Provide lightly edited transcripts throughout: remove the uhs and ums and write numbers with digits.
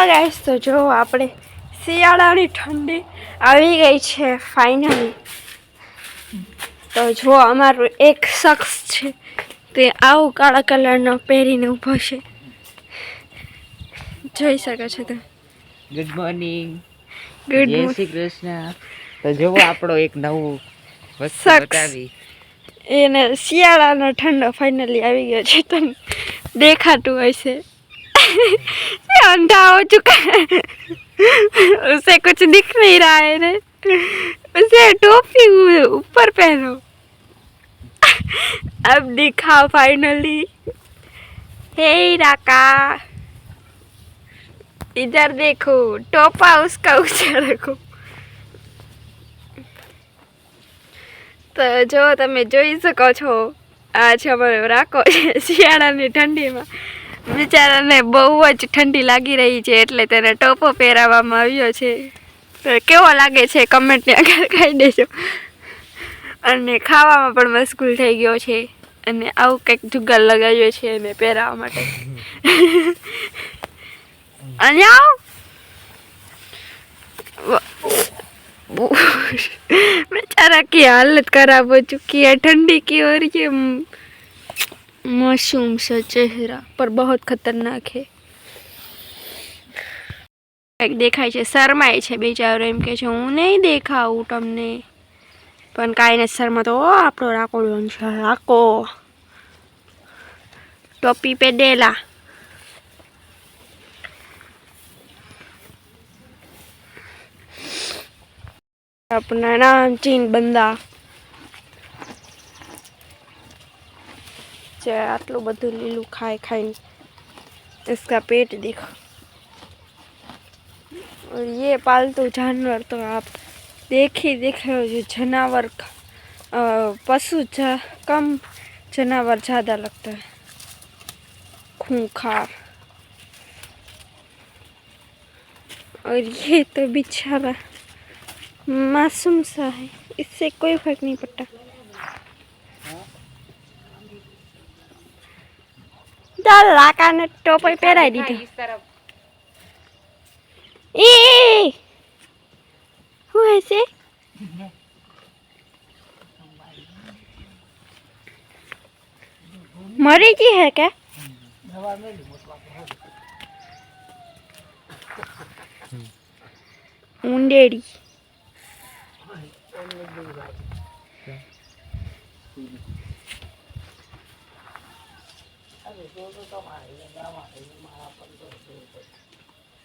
Guys તો જો આપણે શિયાળાની ઠંડી આવી ગઈ છે ફાઇનલી. તો જો અમારું એક શખ્સ છે તે આવું કાળા કલરનો પહેરીને ઊભો છે, જોઈ શકો છો તમે. ગુડ મોર્નિંગ, ગુડ જય શ્રી કૃષ્ણ. તો જોવો આપણો એક નવું વસ્તુ બતાવી. એને શિયાળાનો ઠંડો ફાઇનલી આવી ગયો છે, તમને દેખાતું હશે. अंधा हो चुका है, उसे कुछ दिख नहीं रहा है ना? उसे टोपी ऊपर पहनो. अब दिखाओ फाइनली. हे राका, इधर देखो, टोपा उसका ऊंचा रखो. તો જો તમે જોઈ શકો છો, આ છે અમારો રાકો શિયાળાની ઠંડીમાં. બિચારાને બહુ જ ઠંડી લાગી રહી છે એટલે તેને ટોપો પહેરાવવામાં આવ્યો છે. તો કેવો લાગે છે કમેન્ટની આગળ કહી દેજો. અને ખાવામાં પણ મશગુલ થઈ ગયો છે અને આવું કંઈક જુગાર લગાવ્યો છે એને પહેરાવવા માટે. અને बेचारा की हालत खराब हो चुकी है ठंडी की, और ये मासूम सा चेहरा पर बहुत खतरनाक है. एक देखाय છે શરમાય છે બેચારો, એમ કે છે હું નહીં દેખાવું તમને, પણ કાંઈ નથી શરમાતો. આપણો રાકો છે, રાકો ટોપી પહેરેલા. अपना नामचीन बंदा आटलू बधु लीलू खाई खाई इसका पेट देखो. और ये पालतू जानवर तो आप देख ही जो जानवर पशु कम, जानवर ज़्यादा लगता है, खूंखार. और ये तो बेचारा मासूम सा है, इससे कोई फर्क नहीं पड़ता. चल राका ने टोपी पहराई दी. ए हूँ ऐसे मरी जी है क्या? ऊंडेड़ी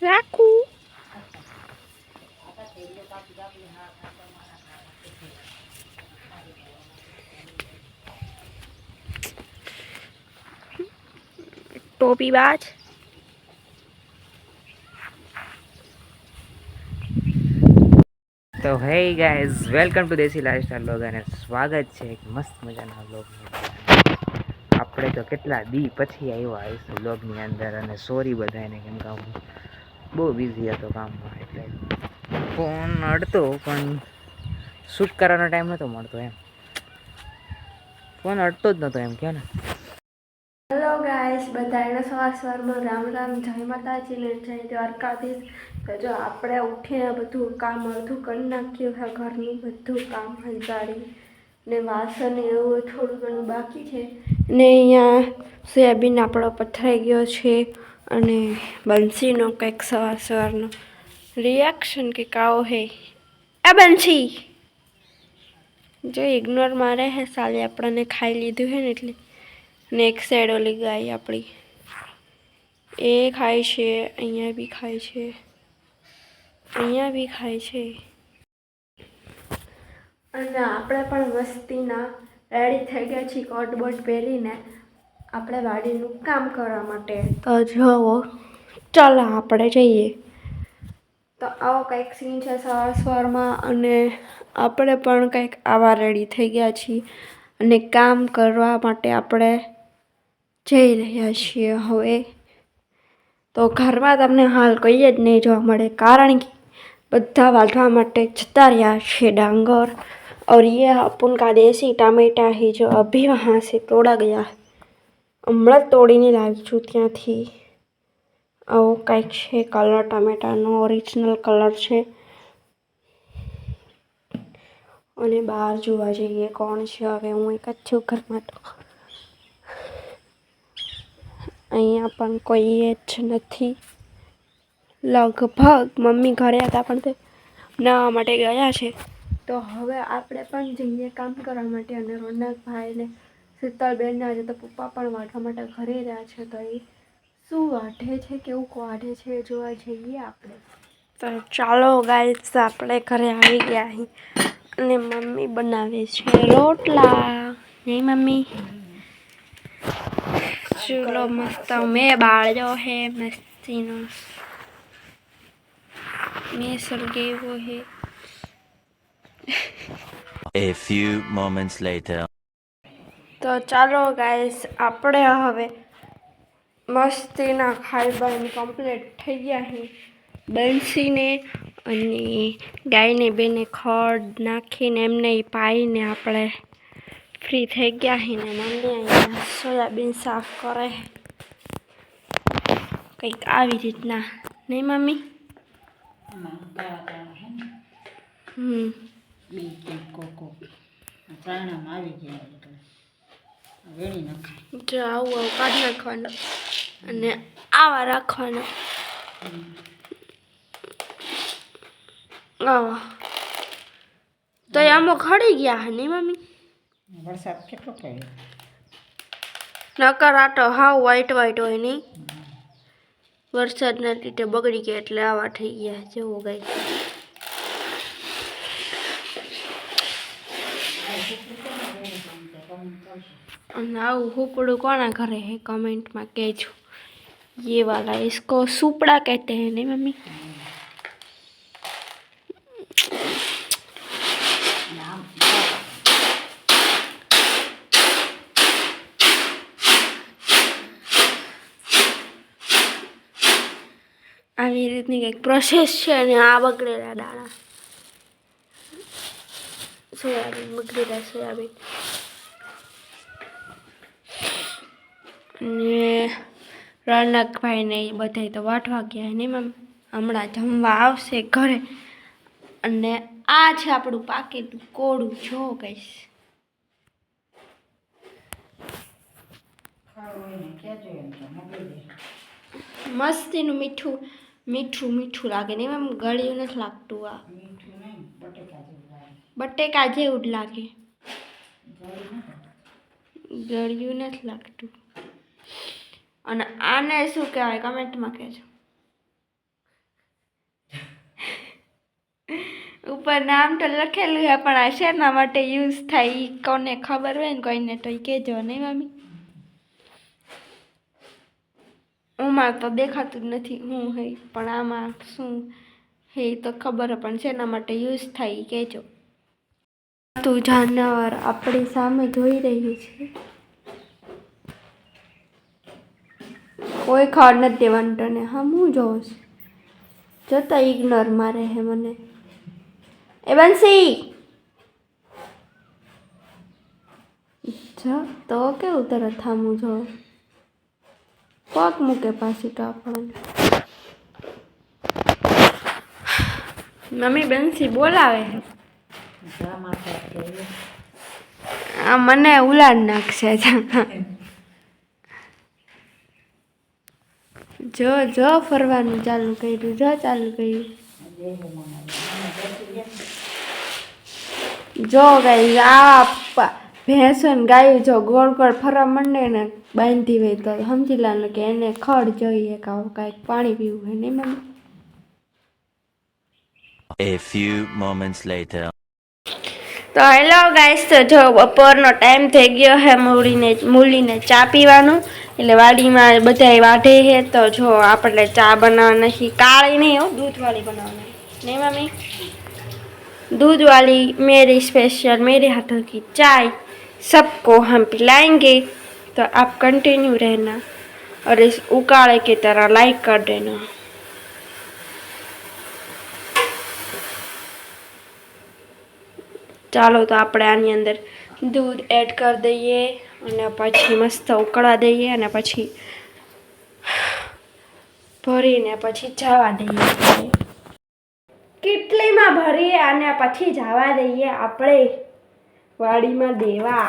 राखू. टोपी बाज. તો હે ગાઈઝ, વેલકમ ટુ દેશી લાઈફસ્ટાઈલ બ્લોગ અને સ્વાગત છે એક મસ્ત મજાના બ્લોગની. આપણે તો કેટલા દી પછી આવ્યા આવીશું બ્લોગની અંદર, અને સોરી બધાને, કેમ કે હું બહુ બિઝી હતો કામમાં, એટલે ફોન અડતો પણ શૂટ કરવાનો ટાઈમ નહોતો મળતો. એમ ફોન અડતો જ નહોતો, એમ કહો ને. હેલો ગાઈસ, બધાને સવારમાં રામ રામ, જય માતાજી ને જય દ્વારકાધીશ. તો જો આપણે ઉઠીને બધું કામ અડધું કરી નાખ્યું છે, ઘરનું બધું કામ હંચાડી ને વાસણ એવું થોડું ઘણું બાકી છે. ને અહીંયા સોયાબીન આપણો પથરાઈ ગયો છે, અને બંસીનો કંઈક સવારનો રિએક્શન કે કાવો હે. આ બંસી જો ઇગ્નોર મારે હે, સાલી આપણને ખાઈ લીધું હે ને એટલે. ને એક સાઈડ ઓલી ગાય આપણી એ ખાય છે, અહીંયા બી ખાય છે, અહીંયા બી ખાય છે. અને આપણે પણ મસ્તીના રેડી થઈ ગયા છીએ કોટ બોટ પહેરીને આપણે વાડીનું કામ કરવા માટે. તો જુઓ, ચાલો આપણે જઈએ. તો આવો કંઈક સીન છે સવારમાં, અને આપણે પણ કંઈક આવા રેડી થઈ ગયા છીએ અને કામ કરવા માટે આપણે જઈ રહ્યા છીએ હવે. તો ઘરમાં તમને હાલ કંઈ જ નહીં જોવા મળે, કારણ કે બધા વાઢવા માટે જતા રહ્યા છે डांगर. और ये अपन का देसी टमाटा है जो अभी वहाँ से तोड़ा गया है. હમણાં તોડીને લાવી છું ત્યાંથી. આવો કંઈક છે કલર ટમેટાનો ઓરિજિનલ કલર છે. અને બહાર જોવા જઈએ કોણ છે. હવે હું એક જ છું ઘરમાં, તો અહીંયા પણ કોઈ જ નથી. લગભગ મમ્મી ઘરે હતા પણ તે નાહવા માટે ગયા છે. તો હવે આપણે પણ જઈએ કામ કરવા માટે. અને રોનકભાઈને શીતલબેનને આજે તો પપ્પા પણ વાઢવા માટે ઘરે રહ્યા છે. તો એ શું વાઢે છે, કેવું વાઢે છે એ જોવા જઈએ આપણે. તો ચાલો ગાઈસ, આપણે ઘરે આવી ગયા અહીં અને મમ્મી બનાવે છે રોટલા. નહીં મમ્મી? ચૂલો મસ્ત મેં બાળ્યો હે મસ્તીનો. મેં સળગાવ્યો હે. A few moments later. તો ચાલો ગાઈસ, આપણે હવે મસ્તીના ખાઈ બાઈને કમ્પ્લીટ થઈ ગયા છે. બંસીને અને ગાયને બેને ખડ નાખીને એમને પાઈને આપણે ફ્રી થઈ ગયા છે. ને મમ્મી અહીંયા સોયાબીન સાફ કરે કંઈક આવી રીતના. નહીં મમ્મી? જો આવું કાઢી નાખવાનું અને આવા રાખવાના. આવા તો એ અમુક હળી ગયા હે. નહીં મમ્મી? વરસાદ કેટલો પડ્યો. નકર આ તો હાવ વ્હાઈટ હોય નહીં. વરસાદના લીધે બગડી ગયા એટલે આવા થઈ ગયા. જેવો ગઈ અને આવું હુપડું કોના ઘરે હે કમેન્ટમાં કહેજો. ये वाला इसको सुपड़ा कहते हैं नहीं मम्मी? આવી રીતની કંઈક પ્રોસેસ છે. અને આ બગડેલા દાણા સોયાબીન, બગડેલા સોયાબીન. અને રોનકભાઈને એ બધા તો વાટવા ગયા નહીં મમ્મી? હમણાં જમવા આવશે ઘરે. અને આ છે આપણું પાકેલું કોળું. જો કહીશ મસ્તીનું મીઠું મીઠું મીઠું લાગે નહીં એમ? ગળ્યું નથી લાગતું. આ બટેકા જેવું જ લાગે, ગળ્યું નથી લાગતું. અને આને શું કહેવાય કમેન્ટમાં કહેજો. ઉપર નામ તો લખેલું છે પણ આ શેના માટે યુઝ થાય એ કોને ખબર હોય ને કોઈને તો એ કહેજો. નહીં મમ્મી? ઉમાં તો દેખાતું જ નથી હું હે, પણ આમાં શું હે તો ખબર પણ શેના માટે યુઝ થાય એ કહેજો. તું જાનવર આપણી સામે જોઈ રહ્યું છે. કોઈ ખાડ નથી દેવાનું તને. હા હું જોઉં જતા ઇગ્નોર મારે હે મને. એ બંસી તો કેવું તરત થામું જો પગ મૂકે પાછી તો આપણને. મમ્મી બંસી બોલાવે છે. આ મને ઉલાડ નાખશે. જો જો ફરવાનું ચાલુ કર્યું. જો ચાલુ કર્યું. જો ગાઈ આ ભેંસો ને ગાયું જો ગોળ ગોળ ફરવા માંડે ને બાંધી હોય તો સમજી લેવાનું કે એને ખડ જોઈએ કે આવું કાંઈક પાણી પીવું હોય. નહીં mummy? A few moments later. તો હેલો ગાઈસ, તો જો બપોરનો ટાઈમ થઈ ગયો હે. મૂલીને ચા પીવાનું. એટલે વાડીમાં બધા વાઢે છે. તો જો આપણે ચા બનાવવા નથી. કાળી નહીં હો, दूधवाली बनाना नहीं मम्मी? दूध वाली मेरी स्पेशल मेरे हाथों की चाय सबको हम पिलाएंगे. तो आप कंटिन्यू रहना और इस उकाड़े की तरह लाइक कर देना. ચાલો તો આપણે આની અંદર દૂધ એડ કરી દઈએ અને પછી મસ્ત ઉકળવા દઈએ. અને પછી ભરીને પછી જવા દઈએ. કેટલીમાં ભરીએ અને પછી જવા દઈએ આપણે વાડીમાં દેવા.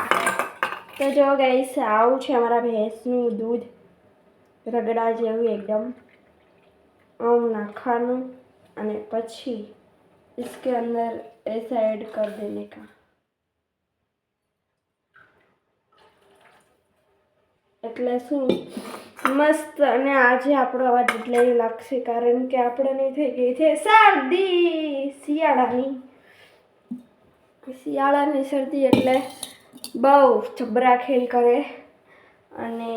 તો જો ગાઈસ આવું છે અમારા ભેંસનું દૂધ, રગડા જેવું એકદમ. આમ નાખવાનું અને પછી इसके अंदर ऐसा ऐड कर देने का. એટલે શું મસ્ત. અને આજે આપણો અવાજ એટલે લાગશે કારણ કે આપણને થઈ ગઈ છે શરદી. શિયાળાની શરદી એટલે બહુ જબરા ખેલ કરે. અને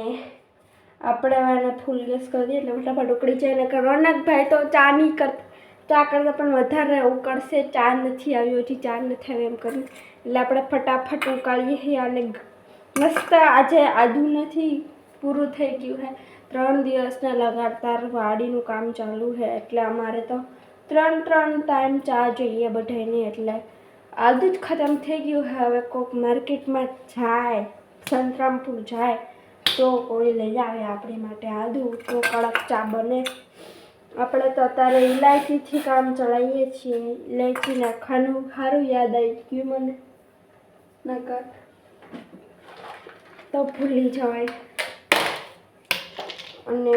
આપણે એને ફૂલ ગેસ કરી દઈએ એટલે ફટાફટ ઉકળી જાય. ને રોનકભાઈ તો ચા નહીં કરતા, ચા કરતાં પણ વધારે ઉકળશે. ચા નથી આવ્યો હજી, ચા નથી આવ્યો એમ કરીને એટલે આપણે ફટાફટ ઉકાળીએ. અને મસ્ત આજે આદુ નથી પૂરું થઈ ગયું છે. 3 દિવસના લગાતાર વાડીનું કામ ચાલુ છે એટલે અમારે તો 3 ટાઈમ ચા જોઈએ બધાને. એટલે આદુ જ ખતમ થઈ ગયું છે. હવે કોઈક માર્કેટમાં જાય, સંતરામપુર જાય તો કોઈ લઈ આવે આપણી માટે આદુ, તો કડક ચા બને. આપણે તો અત્યારે ઇલાયચીથી કામ ચલાવીએ છીએ. ઇલાયચી નાખવાનું સારું યાદ આવી ગયું મને, નકર તો ભૂલી જવાય. અને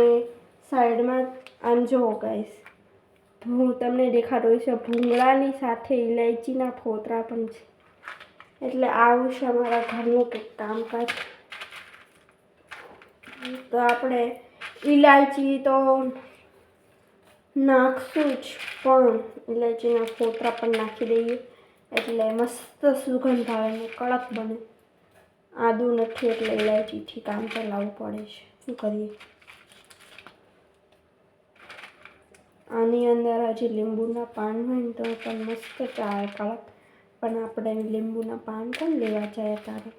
સાઈડમાં આમ જુઓ ગાઈસ, હું તમને દેખાડું છે ભૂંગળાની સાથે ઇલાયચીના ફોતરા પણ છે. એટલે આવું છે અમારા ઘરનું કંઈક કામકાજ. તો આપણે ઇલાયચી તો નાખશું જ, પણ ઇલાયચીના ફોતરા પણ નાખી દઈએ એટલે મસ્ત સુગંધ આવે ને કડક બને. આદુ નથી એટલે ઇલાયચીથી કામ ચલાવવું પડે છે, શું કરીએ. આની અંદર હજી લીંબુના પાન હોય ને તો પણ મસ્ત ચાય કડક. પણ આપણે લીંબુના પાન પણ લેવા જાય ત્યારે.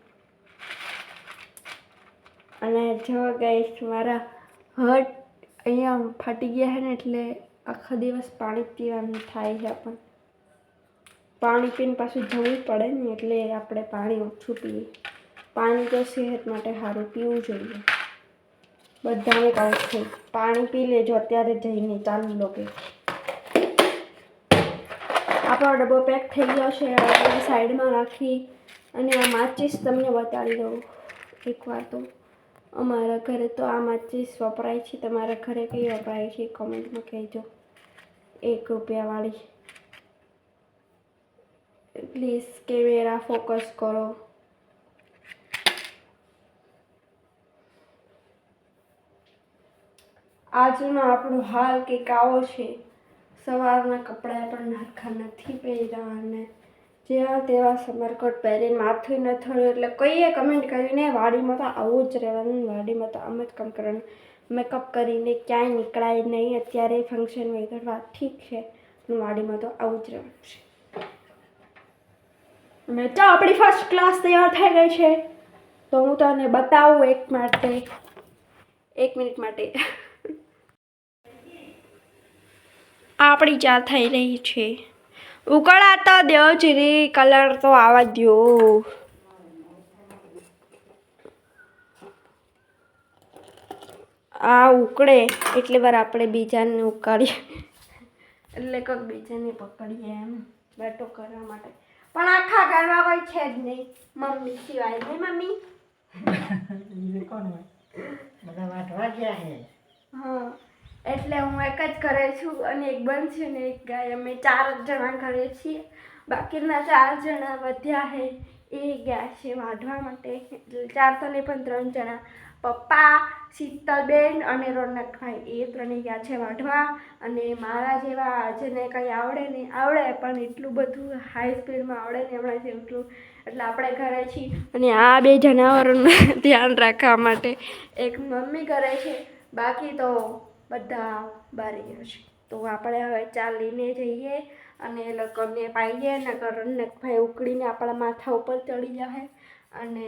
અને જો ગાઈસ મારા હર્ટ અહીંયા ફાટી ગયા છે ને એટલે આખા દિવસ પાણી પીવાનું થાય છે. પણ પાણી પીને પાછું જવું પડે ને એટલે આપણે પાણી ઓછું પીએ. પાણી તો સેહત માટે સારું પીવું જોઈએ. બધાને કહું છું પાણી પી લેજો અત્યારે જઈને. ચાલુ લોકો આપણો ડબ્બો પેક થઈ ગયો છે. આપણે સાઈડમાં રાખી અને આ માચીસ તમને બતાવી દઉં એકવાર. તો અમારા ઘરે તો આ માચીસ વપરાય છે. તમારા ઘરે કઈ વપરાય છે કમેન્ટમાં કહેજો. 1 રૂપિયાવાળી. પ્લીઝ કેમેરા ફોકસ કરો. આજનો આપણો હાલ કંઈક આવો છે. સવારના કપડાં પણ નાખા નથી પહેર્યા અને જેવા તેવા સમરકોટ પહેરીને માથું ન થયું. એટલે કોઈએ કમેન્ટ કરીને વાડીમાં તો આવું જ રહેવાનું, વાડીમાં તો આમ જ કામ કરવાનું. મેકઅપ કરીને ક્યાંય નીકળાય નહીં. અત્યારે ફંક્શન વગર વાત ઠીક છે, પણ વાડીમાં તો આવું જ રહેવાનું છે. અને ચા આપણી ફર્સ્ટ ક્લાસ તૈયાર થઈ ગઈ છે. તો હું તને બતાવું 1 મિનિટ માટે. આપણી ચા થઈ રહી છે. ઉકળાતા દો જીરી, કલર તો આવવા દો. આ ઉકળે એટલી વાર આપણે બીજાને ઉકાળીએ એટલે કોઈક બીજાને પકડીએ એમ બેટો કરવા માટે. પણ આખા ઘરમાં કોઈ છે જ નહીં મમ્મી સિવાય. નહીં મમ્મી? કોણ હોય? બધા વાટવા ગયા છે. હા, એટલે હું એક જ ઘરે છું અને એક બંધ છે ને એક ગાય. અમે 4 જણા ઘરે છીએ. બાકીના 4 જણા વધ્યા છે એ ગયા છે વાઢવા માટે. એટલે 4 તો નહીં પણ 3 જણા. પપ્પા, શીતલબેન અને રોનકભાઈ એ 3 ગયા છે વાઢવા. અને મારા જેવા જેને કંઈ આવડે નહીં, આવડે પણ એટલું બધું હાઈ સ્પીડમાં આવડે નહીં હમણાં જેટલું. એટલે આપણે ઘરે છીએ. અને આ 2 જનાવરોનું ધ્યાન રાખવા માટે એક મમ્મી કરે છે, બાકી તો બધા બહાર ગયા છે. તો આપણે હવે ચાલીને જઈએ અને એ લોકોને પાઈએ. નકર રોનકભાઈ ઉકળીને આપણા માથા ઉપર ચડી જાય અને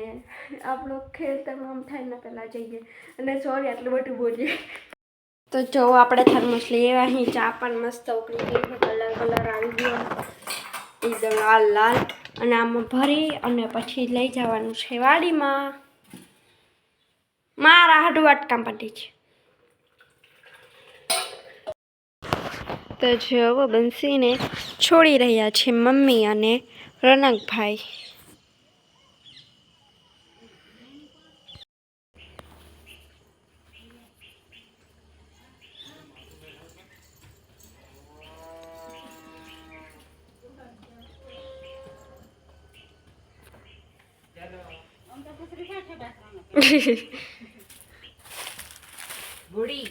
આપણો ખેલ તમામ થાય ને પહેલાં જઈએ. અને સોરી આટલું બધું બોલીએ. તો જો આપણે થર્મોસ લઈએ. અહીં ચા પણ મસ્ત ઉકળી ગઈ છે. કલર આવી ગયો એકદમ લાલ. અને આમાં ભરી અને પછી લઈ જવાનું છે વાડીમાં. મારા હાટું વાટકામ પડી છે. તો જો બંસીને છોડી રહ્યા છે મમ્મી અને રોનકભાઈ. બુડી